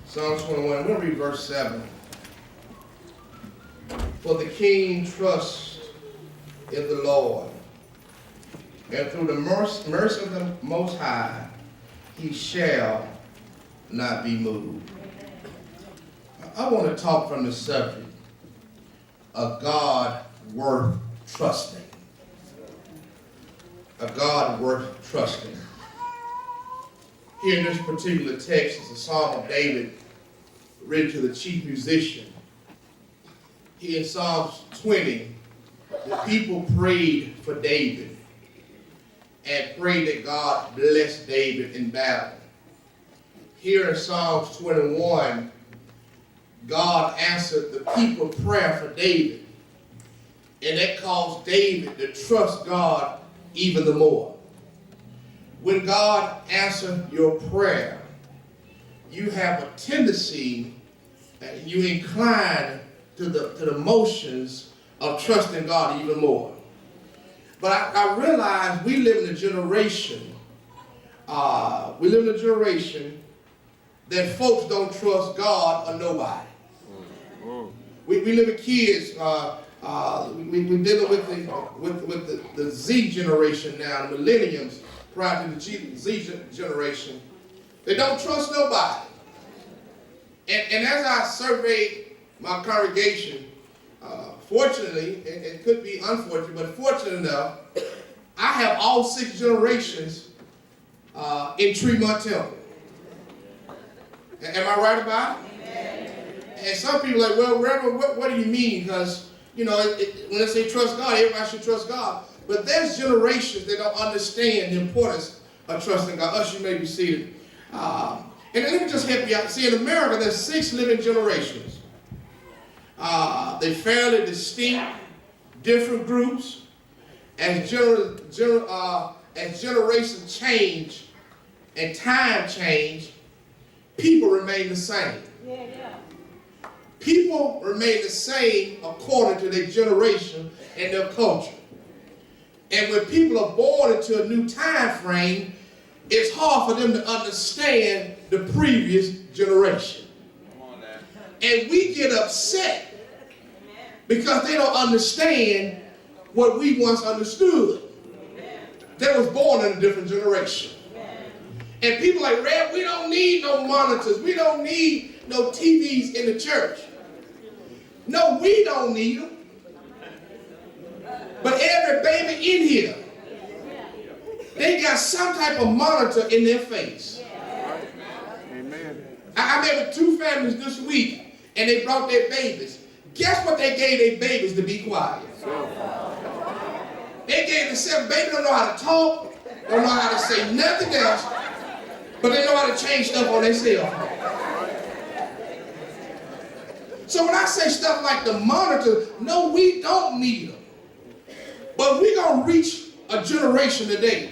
Psalm 21, I'm going to read verse 7. For the king trusts in the Lord, and through the mercy of the Most High, he shall not be moved. I want to talk from the subject, a God worth trusting. A God worth trusting. Here in this particular text is a Psalm of David written to the chief musician. Here in Psalms 20, the people prayed for David and prayed that God bless David in battle. Here in Psalms 21, God answered the people's prayer for David, and that caused David to trust God even the more. When God answers your prayer, you have a tendency, you incline to the motions of trusting God even more. But I realize we live in a generation, that folks don't trust God or nobody. We live with kids. We're dealing with the Z generation now, the millenniums prior to the Z generation. They don't trust nobody. And as I surveyed my congregation, fortunately, and it could be unfortunate, but fortunate enough, I have all 6 generations in Tremont Temple. Am I right about it? And some people are like, well, Reverend, what do you mean? Because, when they say trust God, everybody should trust God. But there's generations that don't understand the importance of trusting God. Us, you may be seated. And let me just help you out. See, in America, there's 6 living generations. They're fairly distinct, different groups. As generations change and time change, people remain the same. People remain the same according to their generation and their culture. And when people are born into a new time frame, it's hard for them to understand the previous generation. And we get upset because they don't understand what we once understood. They was born in a different generation. And people like, Red, we don't need no monitors. We don't need no TVs in the church. No, we don't need them. But every baby in here, they got some type of monitor in their face. Amen. I met with 2 families this week, and they brought their babies. Guess what they gave their babies to be quiet? They gave themselves, baby don't know how to talk, don't know how to say nothing else, but they know how to change stuff on their cell phone. So when I say stuff like the monitor, no, we don't need them. But we're going to reach a generation today.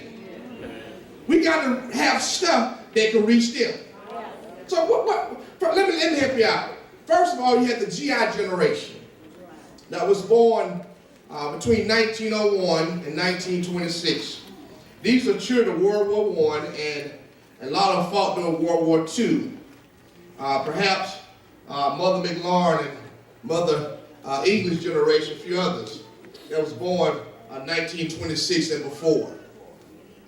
We got to have stuff that can reach them. So let me help you out. First of all, you had the GI generation that was born between 1901 and 1926. These are children of World War I, and a lot of them fought during World War II. Perhaps Mother McLaurin and Mother English generation, a few others that was born 1926 and before.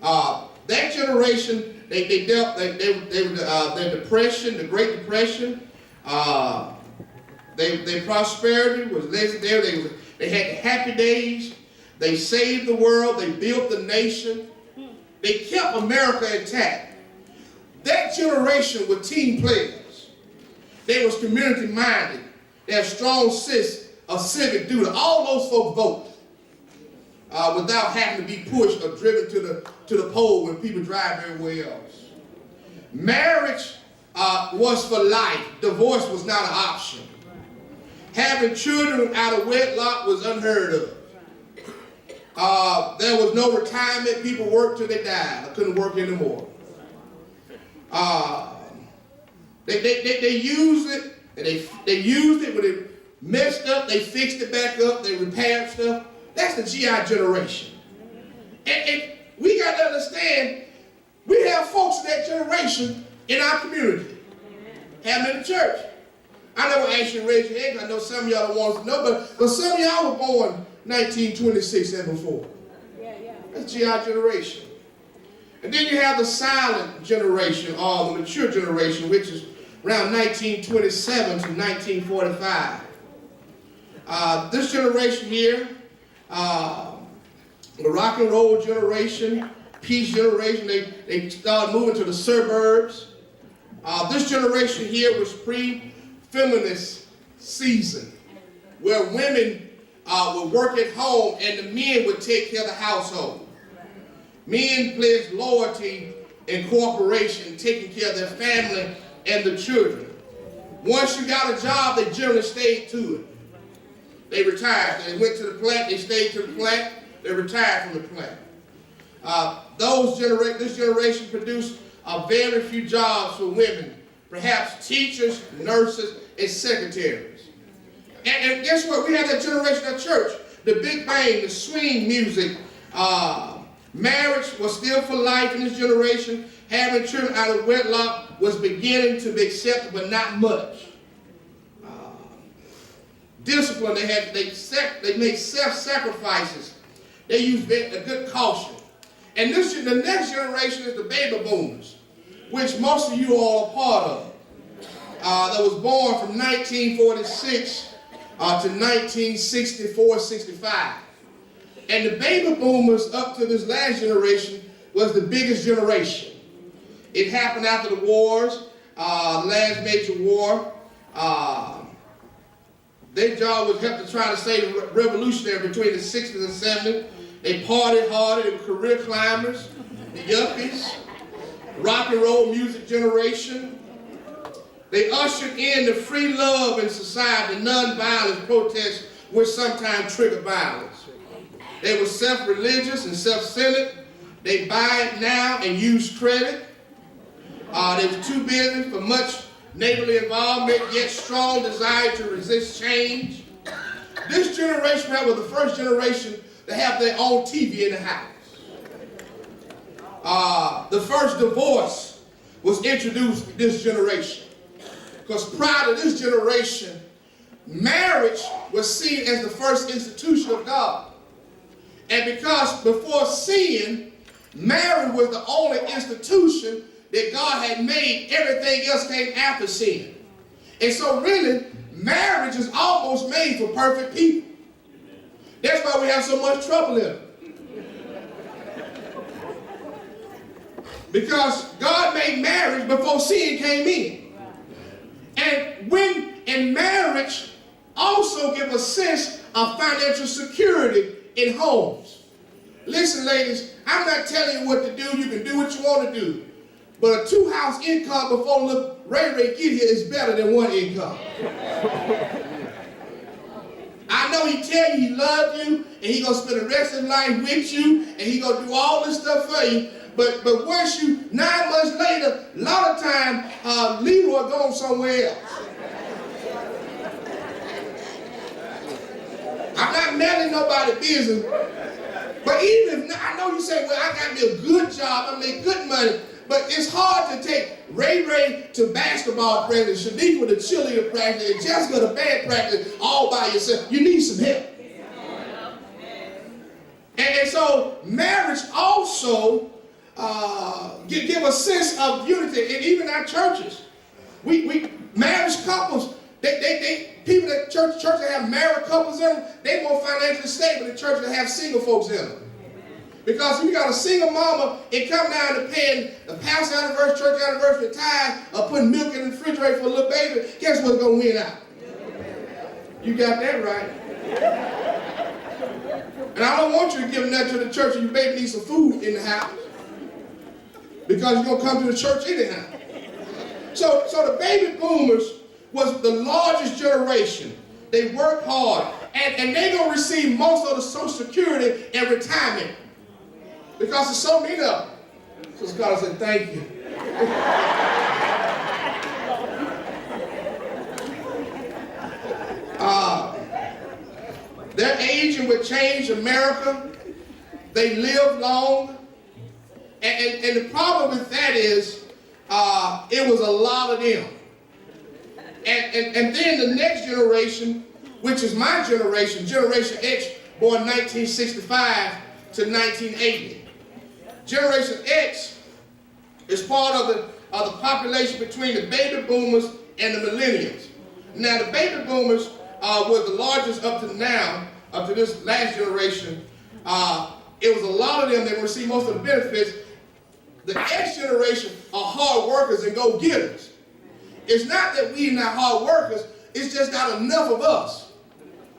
That generation, they dealt, their depression, the Great Depression, their prosperity was legendary. They had happy days. They saved the world. They built the nation. They kept America intact. That generation were team players. They was community minded. They had strong sense of civic duty. All those folks voted without having to be pushed or driven to the poll when people drive everywhere else. Marriage was for life. Divorce was not an option. Having children out of wedlock was unheard of. There was no retirement. People worked till they died. I couldn't work anymore. They used it, and they used it when it messed up. They fixed it back up. They repaired stuff. That's the GI generation. And we got to understand, we have folks in that generation in our community. happened in the church. I never asked you to raise your hand. I know some of y'all don't want to know, but some of y'all were born 1926 and before. That's GI generation. And then you have the silent generation, or the mature generation, which is around 1927 to 1945. This generation here, the rock and roll generation, peace generation, they started moving to the suburbs. This generation here was pre-feminist season, where women would work at home and the men would take care of the household. Men pledged loyalty and cooperation, taking care of their family and the children. Once you got a job, they generally stayed to it. They retired. They went to the plant, they stayed to the plant, they retired from the plant. This generation produced very few jobs for women, perhaps teachers, nurses, and secretaries. And guess what? We had that generation at church. The Big Bang, the swing music, marriage was still for life in this generation. Having children out of wedlock was beginning to be accepted, but not much. Discipline, they made self-sacrifices. They used a good caution. And the next generation is the baby boomers, which most of you all are part of. That was born from 1946 to 1964-65. And the baby boomers up to this last generation was the biggest generation. It happened after the wars, the last major war. Their job was help to try to stay revolutionary between the 60s and 70s. They partied hard, they were career climbers, the yuppies, rock and roll music generation. They ushered in the free love in society, non-violent protests, which sometimes trigger violence. They were self-religious and self-centered. They buy it now and use credit. They were too busy for much neighborly involvement, yet strong desire to resist change. This generation was the first generation to have their own TV in the house. The first divorce was introduced in this generation. Because prior to this generation, marriage was seen as the first institution of God. And because before sin, marriage was the only institution that God had made, everything else came after sin. And so really, marriage is almost made for perfect people. That's why we have so much trouble in it. Because God made marriage before sin came in. And marriage also gives a sense of financial security in homes. Listen, ladies, I'm not telling you what to do. You can do what you want to do. But a 2-house income before little Ray get here is better than 1 income. I know he tell you he loves you, and he gonna spend the rest of his life with you, and he gonna do all this stuff for you. But once 9 months later, a lot of time, Leroy going somewhere else. I'm not meddling nobody's business. But even if, I know you say, well, I got me a good job, I make good money. But it's hard to take Ray to basketball practice, Shaniqua to cheerleader practice, and Jessica to band practice all by yourself. You need some help. And so marriage also give a sense of unity. And even our churches, we marriage couples, people that church that have married couples in them, they more financially stable than churches that have single folks in them. Because if you got a single mama, it come down to paying the pastor anniversary, church anniversary, tithe, or putting milk in the refrigerator for a little baby, guess what's going to win out? You got that right. And I don't want you to give nothing to the church and your baby needs some food in the house. Because you're going to come to the church anyhow. So the baby boomers was the largest generation. They worked hard. And they're going to receive most of the Social Security and retirement. Because there's so many of them. So Scott said, thank you. Their aging would change America. They lived long. And the problem with that is, it was a lot of them. And then the next generation, which is my generation, Generation X, born 1965 to 1980. Generation X is part of the population between the baby boomers and the millennials. Now, the baby boomers were the largest up to now, up to this last generation. It was a lot of them that received most of the benefits. The X generation are hard workers and go-getters. It's not that we're not hard workers, it's just not enough of us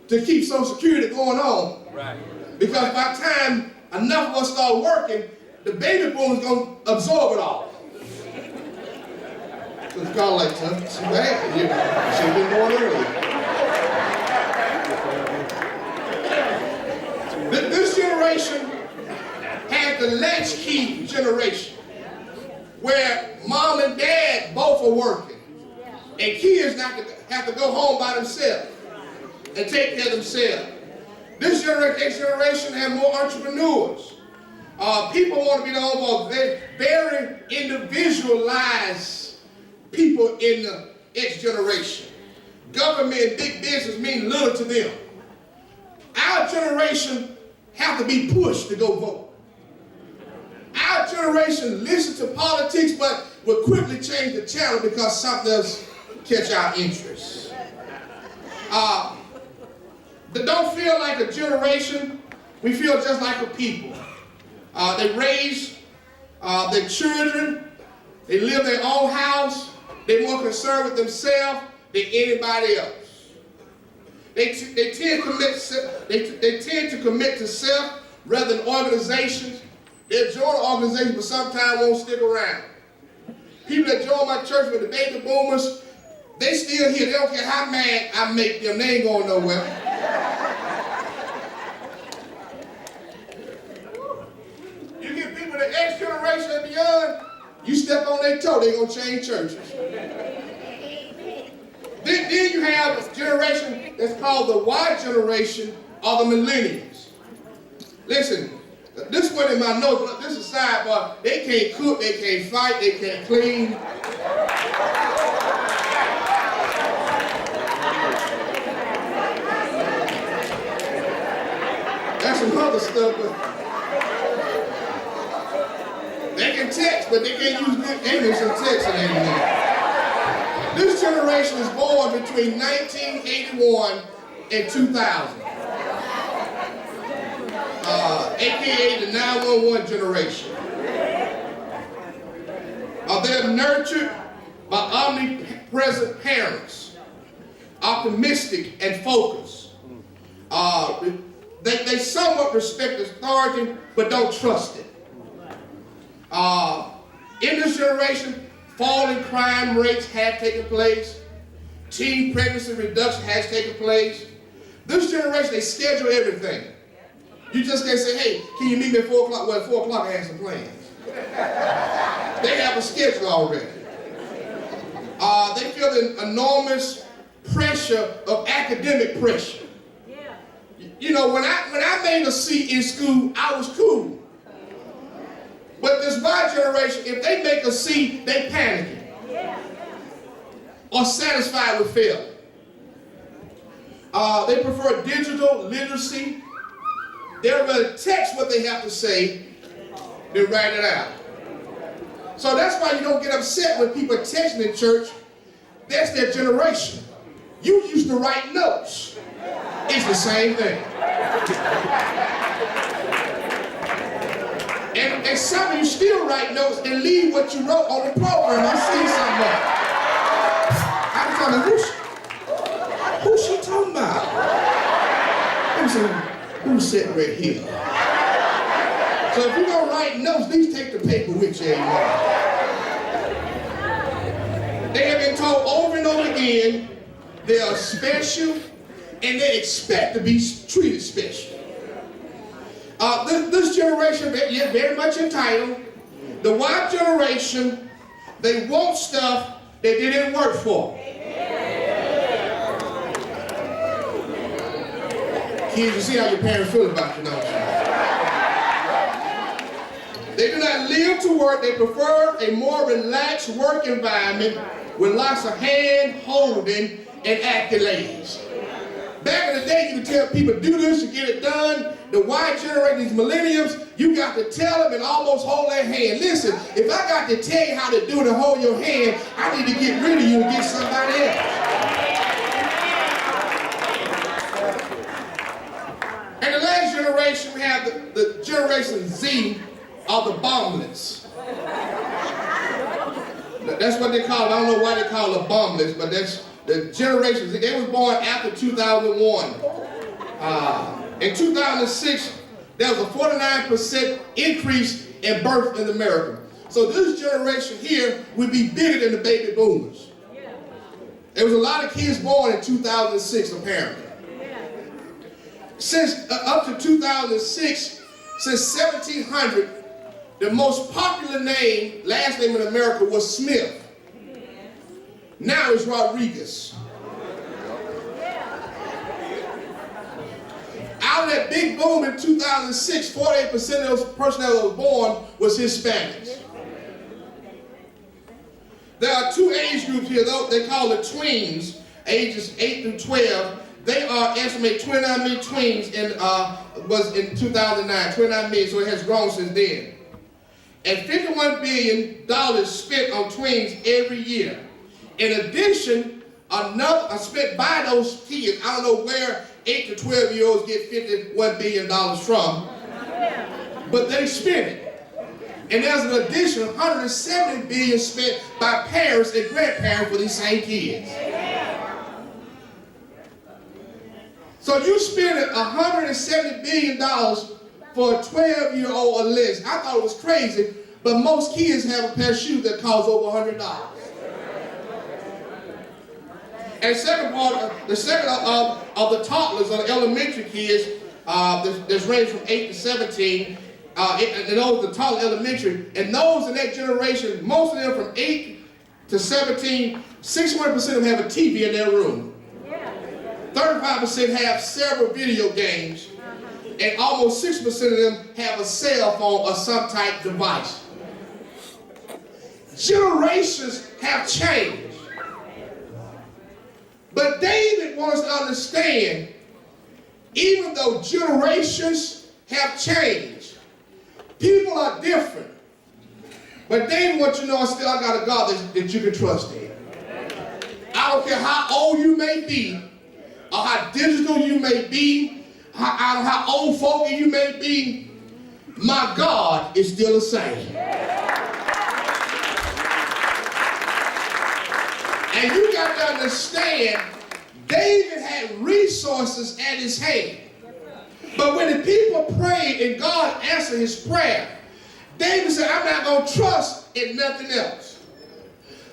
to keep Social Security going on. Right. Because by the time enough of us start working, the baby boomers going to absorb it all. So it's kind of like, too bad. You should have been born earlier. This generation has the latchkey generation, where mom and dad both are working, and kids have to go home by themselves and take care of themselves. This generation, X generation, have more entrepreneurs. People want to be more. They're very individualized people in the X generation. Government and big business mean little to them. Our generation have to be pushed to go vote. Our generation listens to politics, but will quickly change the channel because something else catch our interest. They don't feel like a generation. We feel just like a people. They raise their children. They live in their own house. They're more concerned with themselves than anybody else. They tend to commit to self rather than organizations. They'll join the organization, but sometimes won't stick around. People that join my church with the baby boomers, they still here. They don't care how mad I make them. They ain't going nowhere. You get people the X generation and beyond, you step on their toe, they're going to change churches. Then you have a generation that's called the Y generation, or the millennials. Listen, this one in my notes, but this is a sidebar. They can't cook, they can't fight, they can't clean. That's some other stuff, but they can text, but they can't use good English and texting anymore. This generation is born between 1981 and 2000. AKA the 911 generation. They're nurtured by omnipresent parents, optimistic and focused. They somewhat respect authority, but don't trust it. In this generation, falling crime rates have taken place. Teen pregnancy reduction has taken place. This generation, they schedule everything. You just can't say, hey, can you meet me at 4 o'clock? Well, at 4 o'clock I have some plans. They have a schedule already. They feel the enormous pressure of academic pressure. You know, when I made a C in school, I was cool. But this Y generation, if they make a C, they panicking. Or satisfied with failure. They prefer digital literacy. They'll rather text what they have to say than write it out. So that's why you don't get upset when people are texting in church. That's their generation. You used to write notes. It's the same thing. And some of you still write notes and leave what you wrote on the program. I see something. I'm talking, who's she talking about? I'm saying, who's sitting right here? So if you're going to write notes, please take the paper with you. They have been told over and over again they are special and they expect to be treated special. This generation, yet very much entitled. The Y generation, they want stuff that they didn't work for. Kids, you see how your parents feel about you, don't you? They do not live to work. They prefer a more relaxed work environment with lots of hand-holding and accolades. Back in the day, you could tell people, do this to get it done. The Y generation, these millennials, you got to tell them and almost hold their hand. Listen, if I got to tell you how to do it and hold your hand, I need to get rid of you and get somebody else. And the last generation, we have the Generation Z of the bomblets. That's what they call it. I don't know why they call it bomblets, but that's the Generation Z. They was born after 2001. In 2006, there was a 49% increase in birth in America. So this generation here would be bigger than the baby boomers. There was a lot of kids born in 2006, apparently. Since up to 2006, since 1700, the most popular name, last name in America was Smith. Now it's Rodriguez. Out of that big boom in 2006, 48% of those personnel that was born was Hispanics. There are two age groups here, though. They call it tweens, ages 8 through 12. They are estimated 29 million tweens was in 2009, 29 million, so it has grown since then. And $51 billion spent on tweens every year. In addition, another spent by those kids. I don't know where 8 to 12-year-olds get $51 billion from, but they spend it. And there's an additional $170 billion spent by parents and grandparents for these same kids. So you spending $170 billion for a 12-year-old or less. I thought it was crazy, but most kids have a pair of shoes that cost over $100. And the second of the toddlers, or the elementary kids, that's ranged from 8 to 17, and those the toddler elementary, and those in that generation, most of them from 8 to 17, 61% of them have a TV in their room. 35% have several video games, and almost 6% of them have a cell phone or some type device. Generations have changed. But David wants to understand, even though generations have changed, people are different. But David wants you to know, I got a God that you can trust in. I don't care how old you may be, or how digital you may be, how old fogey you may be, my God is still the same. And you got to understand, David had resources at his hand. But when the people prayed and God answered his prayer, David said, I'm not going to trust in nothing else.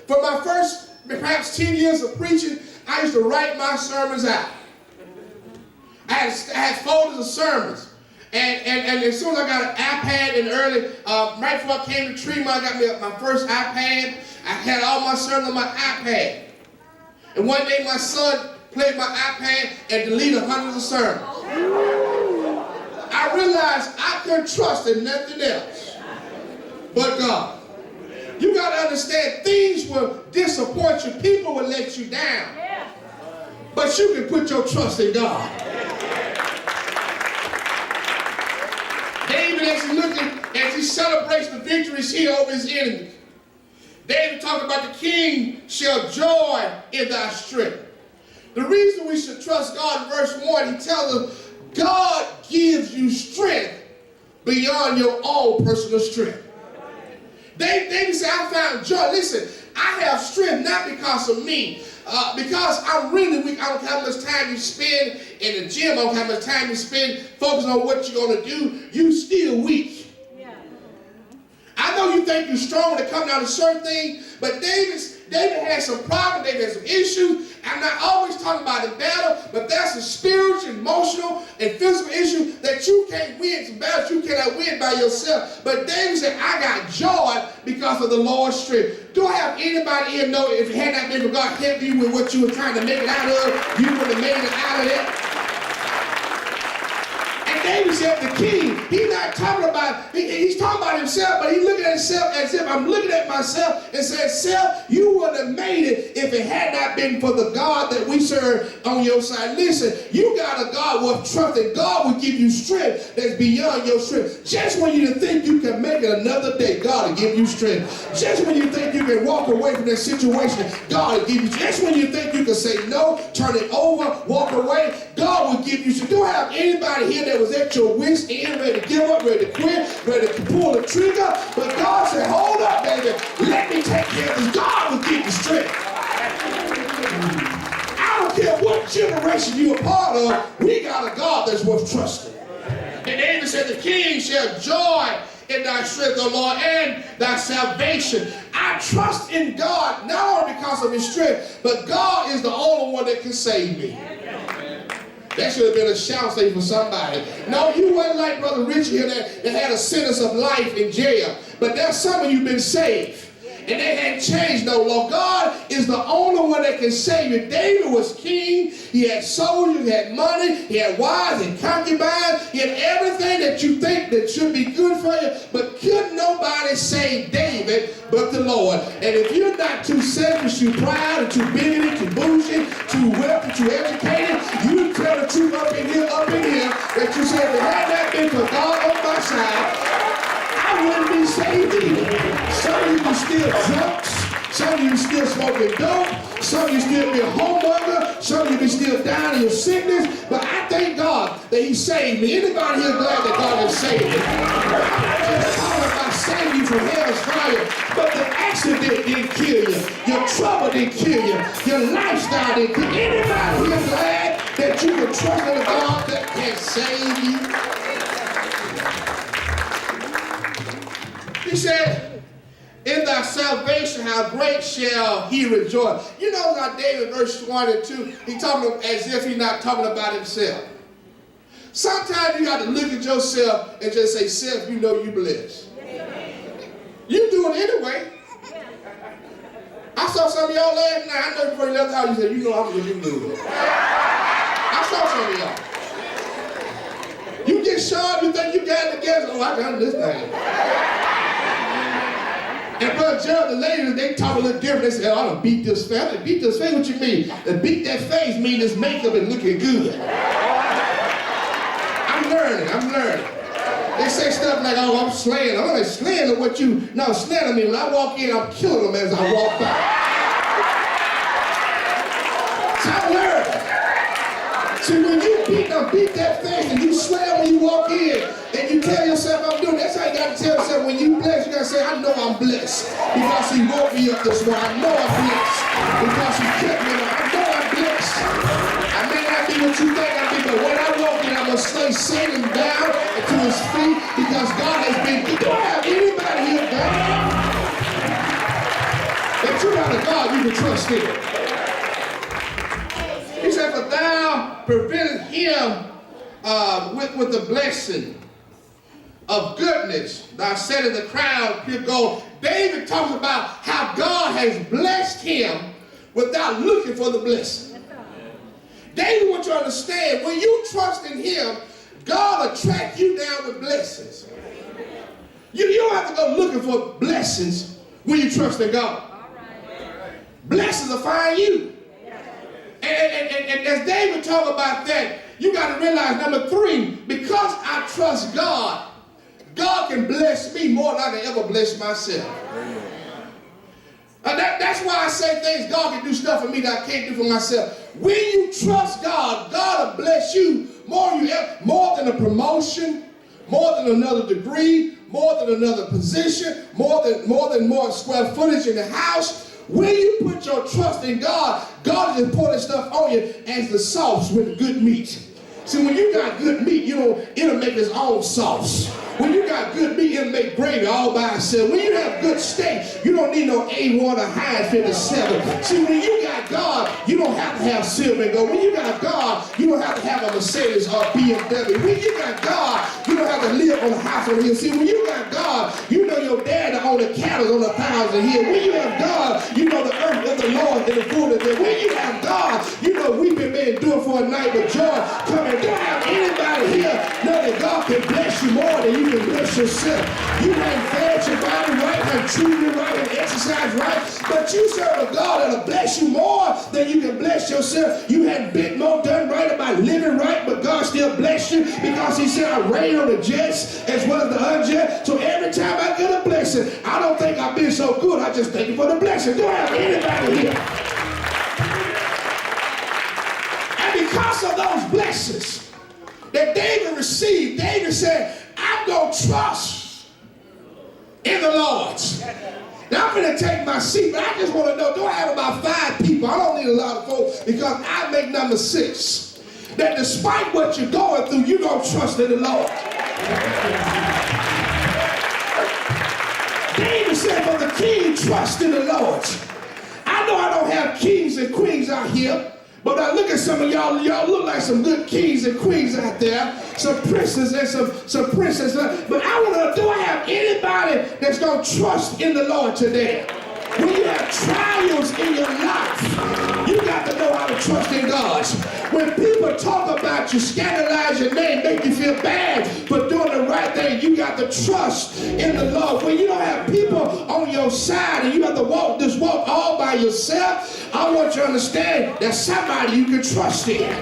For my first, perhaps 10 years of preaching, I used to write my sermons out. I had folders of sermons. And as soon as I got an iPad in early, right before I came to Tremont, I got me my first iPad. I had all my sermons on my iPad. And one day my son played my iPad and deleted hundreds of sermons. I realized I couldn't trust in nothing else but God. You got to understand, things will disappoint you. People will let you down. But you can put your trust in God. David, as he celebrates the victories here over his enemies, David talked about the king shall joy in thy strength. The reason we should trust God in verse 1, he tells us, God gives you strength beyond your own personal strength. David said, I found joy. Listen, I have strength not because of me, because I'm really weak. I don't care how much time you spend in the gym. I don't care how much time you spend focusing on what you're going to do. You still weak. I know you think you're strong to come down to certain things, but David had some problems. David had some issues. I'm not always talking about the battle, but that's a spiritual, emotional, and physical issue that you can't win. Some battles you cannot win by yourself. But David said, I got joy because of the Lord's strength. Do I have anybody here know if it had not been for God helping you with what you were trying to make it out of, you would have made it out of it? And David said the king, he's not talking about, he's talking about himself, but he's looking at himself as if I'm looking at myself and saying, self, you wouldn't have made it if it had not been for the God that we serve on your side. Listen, you got a God worth trusting. God will give you strength that's beyond your strength. Just when you think you can make it another day, God will give you strength. Just when you think you can walk away from that situation, God will give you strength. Just when you think you can say no, turn it over, walk away, God will give you strength. Do I have anybody here that was at your wit's end, ready to give up, ready to quit, ready to pull the trigger? But God said, hold up, baby. Let me take care of this. God will give you strength. I don't care what generation you're a part of, we got a God that's worth trusting. And David said, the king shall joy in thy strength, O Lord, and thy salvation. I trust in God, not only because of his strength, but God is the only one that can save me. That should have been a shout say for somebody. No, you wasn't like Brother Richie here that had a sentence of life in jail. But there's some of you been saved. And they hadn't changed no law. God is the only one that can save you. David was king. He had soldiers, he had money, he had wives and concubines. He had everything that you think that should be good for you. But could nobody save David but the Lord? And if you're not too selfish, too proud, and too bigoted, too bougie, too wealthy, too educated, you tell the truth up in here, that you say, if it had not been for God on my side, I wouldn't be saved either. Some of you can still drunks. Some of you can still smoking dope. Some of you still be a homeowner. Some of you can still die in your sickness. But I thank God that he saved me. Anybody here glad that God has saved me? I'm not just talking about saving you from hell's fire, but the accident didn't kill you. Your trouble didn't kill you. Your lifestyle didn't kill you. Anybody here glad that you can trust in a God that can save you? He said, in thy salvation, how great shall he rejoice. You know how David, verse 1 and 2, he talking as if he's not talking about himself. Sometimes you got to look at yourself and just say, self, you know you blessed. You do it anyway. I saw some of y'all last night. I know before you left the house, you said, you know I'm going to do it. I saw some of y'all. You get sharp, you think you got it together. Oh, I got this thing. And Brother Gerald, the ladies, they talk a little different. They say, oh, I done beat this face. I done beat this face, what you mean? To beat that face means this makeup is looking good. I'm learning. They say stuff like, oh, I'm slaying. I'm like, slaying to what you, no, slaying me. When I walk in, I'm killing them as I walk by. So I'm learning. See, when you beat that face and you slam when you walk in and you tell yourself I'm doing, that's how you got to tell yourself when you blessed, you got to say, I know I'm blessed because he woke me up this morning. I know I'm blessed because he kept me alive. I know I'm blessed. I may not be what you think I be, but when I walk in, I'm going to slay Satan down to his feet because God has been good. Do I have anybody here, God? That you got a God you can trust in. He said, for thou prevented him with the blessing of goodness. Thou set in the crown pure gold. David talks about how God has blessed him without looking for the blessing. David wants you to understand, when you trust in him, God will track you down with blessings. You don't have to go looking for blessings when you trust in God. Blessings will find you. And as David talked about that, you got to realize, number 3, because I trust God, God can bless me more than I can ever bless myself. That's why I say things, God can do stuff for me that I can't do for myself. When you trust God, God will bless you more than a promotion, more than another degree, more than another position, more than more square footage in the house. When you put your trust in God, God is pouring stuff on you as the sauce with good meat. See, when you got good meat, it'll make its own sauce. When you got good meat, it'll make gravy all by itself. When you have good steak, you don't need no A1 or Heinz 57. See, when you got God, you don't have to have silver and gold. When you got God, you don't have to have a Mercedes or BMW. When you got God, you don't have to live on a house on the hill. See, when you got God, you know your daddy own the cattle on 1,000 hills. When you have God, you know the earth of the Lord and the food of them. When you have God, you know weeping may endure for a night, but joy coming. Don't have anybody here know that bless yourself. You ain't fed your body right, and treated it right, and exercised right, but you serve a God that'll bless you more than you can bless yourself. You hadn't been more done right about living right, but God still bless you because he said, I reign on the just as well as the unjust. So every time I get a blessing, I don't think I've been so good. I just thank you for the blessing. Do I have anybody here? And because of those blessings that David received, David said, I'm going to trust in the Lord. Now I'm going to take my seat, but I just want to know, do I have about 5 people? I don't need a lot of folks because I make number 6. That despite what you're going through, you're going to trust in the Lord. David said, for the king trust in the Lord. I know I don't have kings and queens out here, but I look at some of y'all look like some good kings and queens out there, some princes and some princesses. But I want to know, do I have anybody that's going to trust in the Lord today? When you have trials in your life, you got to know how to trust in God. When people talk about you, scandalize your name, make you feel bad for doing the right thing, you got to trust in the Lord. When you don't have people on your side and you have to walk all by yourself, I want you to understand that somebody you can trust in.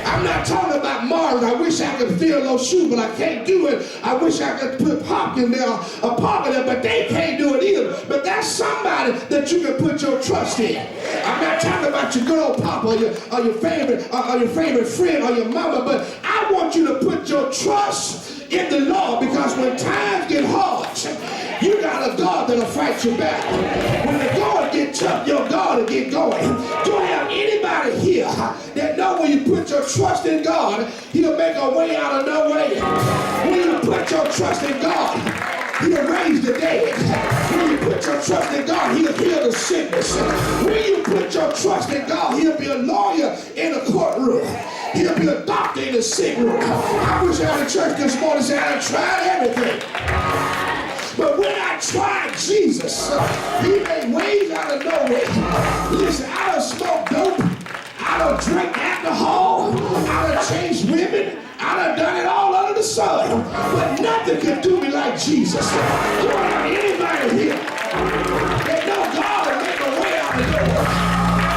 I'm not talking about Mars. I wish I could fill those shoes, but I can't do it. I wish I could put Pop in there, a Pop in there, but they can't do it either. But that's somebody that you can put your trust in. I'm not talking about your good old Papa or your favorite friend or your mama, but I want you to put your trust in the Lord, because when times get hard, you got a God that'll fight your battle. When the going get tough, your God will get going. Do I have anybody here that know when you put your trust in God, he'll make a way out of no way? When you put your trust in God, he'll raise the dead. When you put your trust in God, he'll heal the sickness. When you put your trust in God, he'll be a lawyer in a courtroom. He'll be a doctor in the sick room. I wish I had a church this morning and said I tried everything. But when I tried Jesus, he made ways out of nowhere. Listen, I done smoked dope. I done drank alcohol. I done chased women. I done it all under the sun. But nothing can do me like Jesus. Do I have anybody here that know God will make a way out of nowhere?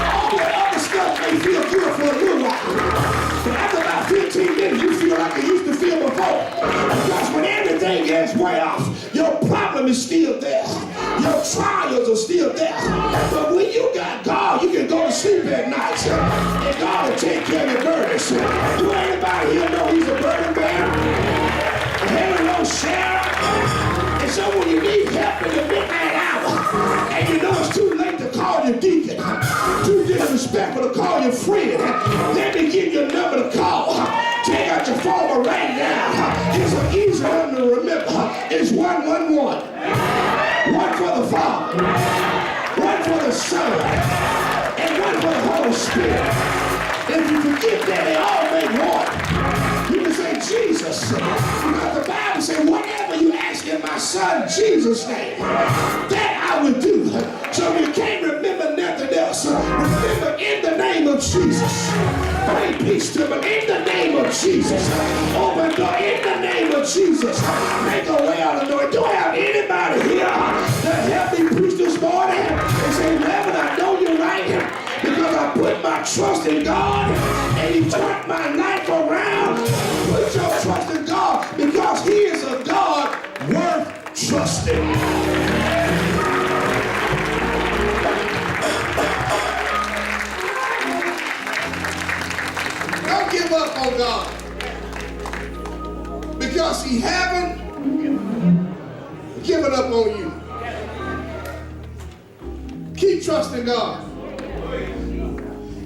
All that other stuff may feel good for a little while. But after about 15 minutes, you feel like you used to feel before. Because when everything gets way off, your problem is still there. Your trials are still there. But when you got God, you can go to sleep at night. And God will take care of your burdens. Do anybody here know he's a burden bearer? Heaven no share. And so when you need help in the midnight hour, and you know it's too late to call your deacon, too disrespectful to call your friend, let me give you a number to call. Take out your phone right now. It's an easy one to remember. It's 111. One for the Father, one for the Son, and one for the Holy Spirit. If you forget that, they all make one. You can say Jesus. Because the Bible says, whatever you ask in my Son Jesus' name, that I will do. So you can't remember nothing else. Remember in the name of Jesus. Pray peace to him in the name of Jesus. Open door in the name of Jesus. Make a way out of the door. Do I have anybody here that helped me preach this morning and say, Reverend, I know you're right, because I put my trust in God and he turned my life around. Put your trust in God, because he is a God worth trusting. Don't give up on God, because he haven't given up on you. Keep trusting God.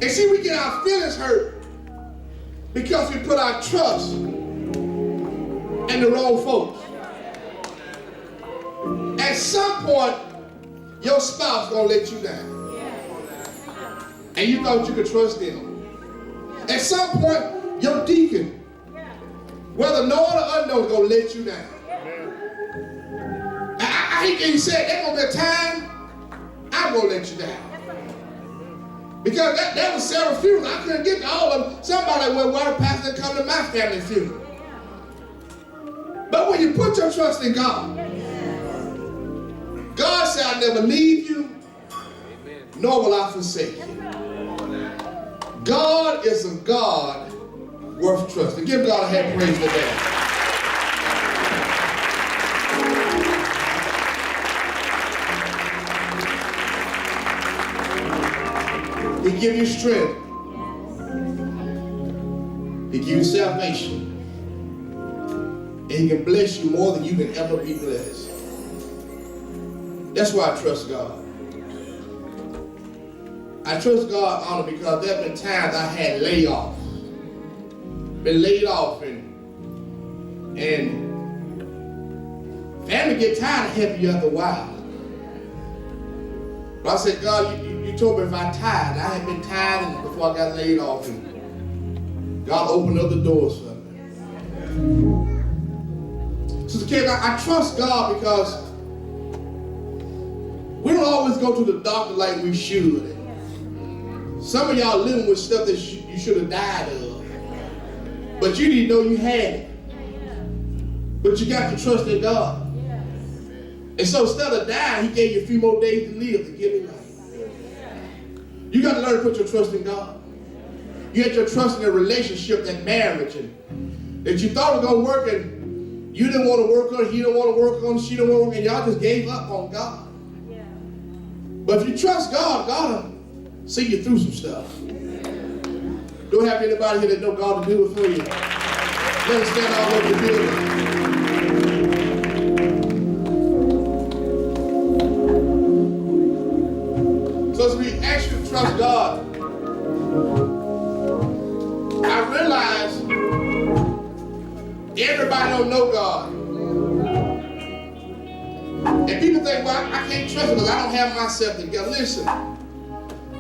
And see, we get our feelings hurt because we put our trust in the wrong folks. At some point, your spouse gonna let you down. And you thought you could trust them. At some point, your deacon, whether known or unknown, is gonna let you down. He said, there's gonna be a time I'm gonna let you down. Because that was several funerals. I couldn't get to all of them. Somebody went, well, pastor, come to my family funeral. But when you put your trust in God, God said, I'll never leave you, nor will I forsake you. God is a God worth trusting. Give God a hand praise today. He give you strength. He give you salvation. And he can bless you more than you can ever be blessed. That's why I trust God. I trust God, honor, because there have been times I had layoffs. Been laid off and family get tired of helping you after a while. But I said, God, you told me if I tired. I had been tired before I got laid off, and God opened up the doors for me. Sister Kate, I trust God because we don't always go to the doctor like we should. Some of y'all living with stuff that you should have died of, but you didn't know you had it. But you got to trust in God. And so instead of dying, he gave you a few more days to live, to give you life. You got to learn to put your trust in God. You had your trust in a relationship, that marriage, and that you thought was going to work, and you didn't want to work on it, he didn't want to work on it, she didn't want to work, and y'all just gave up on God. But if you trust God, God will see you through some stuff. Don't have anybody here that know God to do it for you. Let him stand all over the building. So as we ask you to trust God, I realize everybody don't know God. And people think, well, I can't trust him because I don't have myself together. Listen,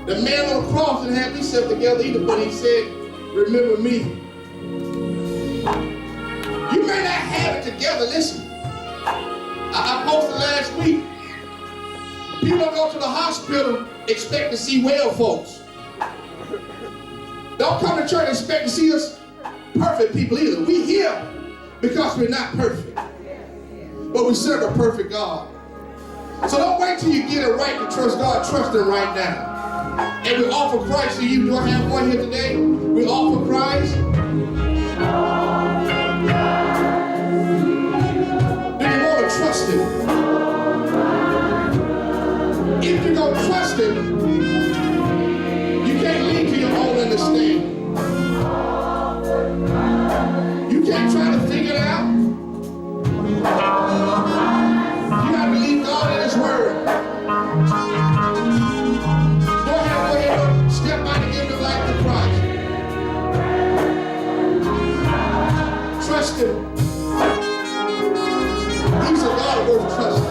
the man on the cross didn't have himself together either, but he said, remember me. You may not have it together. Listen, I posted last week. People don't go to the hospital expect to see well folks. Don't come to church and expect to see us perfect people either. We here because we're not perfect. But we serve a perfect God. So don't wait till you get it right to trust God. Trust him right now. And we offer Christ to you. Do I have one here today? We offer Christ. Do you want to trust him? If you're going to trust him, you can't lean to your own understanding. You can't try to figure it out. You got to believe God in his word. Go ahead, step out and give your life to Christ. Trust him. He's a God worth trusting.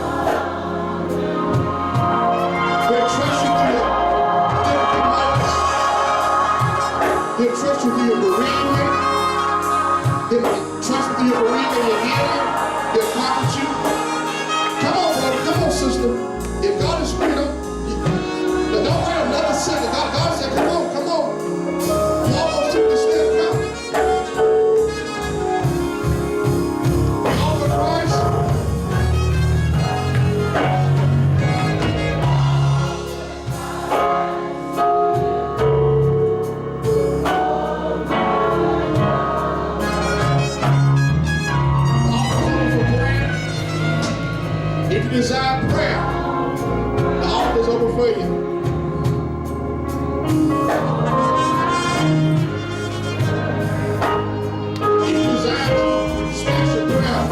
He'll trust you through your difficult moments. He'll trust you through your bereavement. He'll trust you through your bereavement and your healing. He'll comfort you. Come on, brother. Come on, sister. If God is freedom, but don't wait another second. God said, come on. You almost took the step. Come. All for Christ. If you desire prayer, the altar is open for you. If you desire special prayer,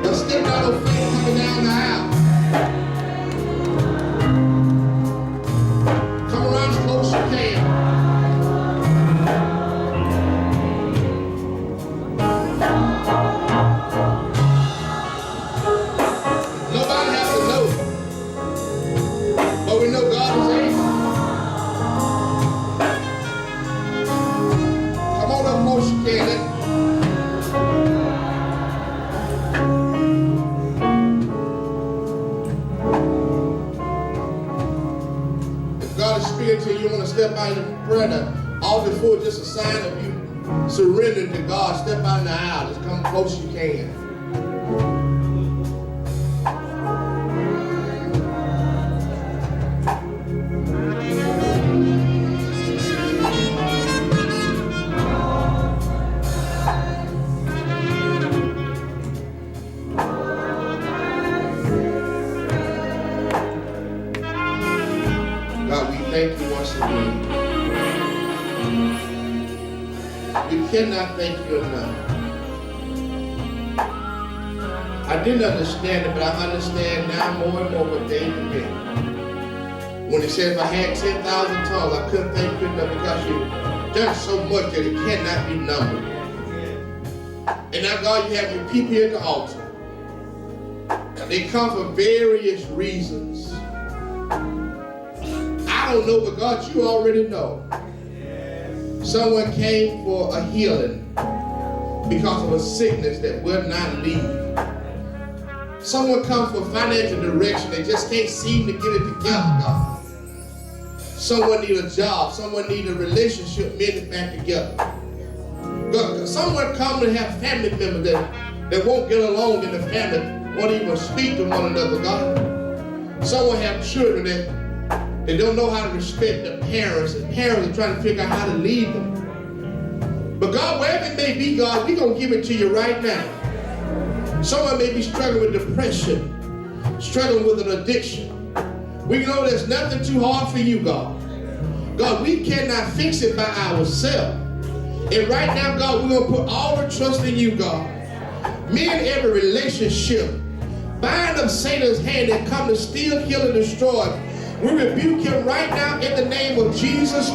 you'll step out of faith coming down the aisle. Come around as close as you can. Nobody has to know, but we know God is able. Come on up close you can. If God is speaking to you, you want to step out in prayer, the altar for just a sign of you surrendering to God. Step out in the aisle. Just come close as you can. We cannot thank you enough. I didn't understand it, but I understand now more and more what David did. When he said, if I had 10,000 tongues, I couldn't thank you enough because you've done so much that it cannot be numbered. And now, God, you have your people here at the altar. They come for various reasons. I don't know, but God, you already know. Someone came for a healing because of a sickness that will not leave. Someone comes for financial direction. They just can't seem to get it together, God. Someone need a job. Someone need a relationship mended back together. God, someone come to have family members that won't get along in the family, won't even speak to one another, God. Someone have children that they don't know how to respect their parents, and parents are trying to figure out how to lead them. But God, wherever it may be, God, we're going to give it to you right now. Someone may be struggling with depression, struggling with an addiction. We know there's nothing too hard for you, God. God, we cannot fix it by ourselves. And right now, God, we're going to put all our trust in you, God. Mend every relationship. Bind up Satan's hand that come to steal, kill, and destroy. We rebuke him right now in the name of Jesus.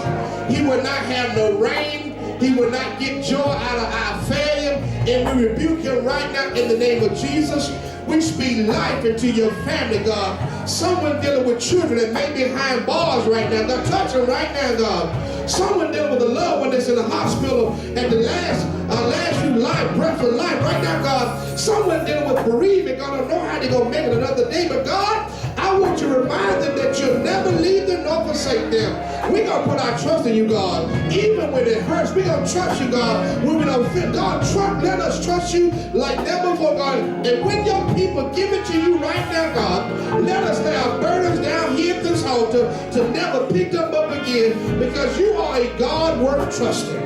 He will not have no reign. He will not get joy out of our failure. And we rebuke him right now in the name of Jesus. We speak life into your family, God. Someone dealing with children that may be behind bars right now. God, touch them right now, God. Someone dealing with a loved one that's in the hospital at the last few breaths of life right now, God. Someone dealing with bereavement, God, don't know how they're going to make it another day. But God, I want you to remind them that you'll never leave them nor forsake them. We're going to put our trust in you, God. Even when it hurts, we're going to trust you, God. When we don't fit, God, let us trust you like never before, God. And when your people give it to you right now, God, let us lay our burdens down here at this altar to never pick them up again, because you are a God worth trusting.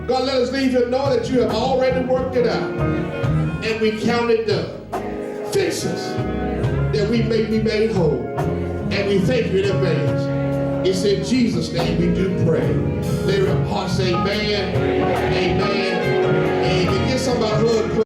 God, let us leave here knowing that you have already worked it out. And we count it done. Fix us, that we may be made whole. And we thank you in advance. It's in Jesus' name we do pray. Let your heart say amen, amen, amen. Give somebody a hug.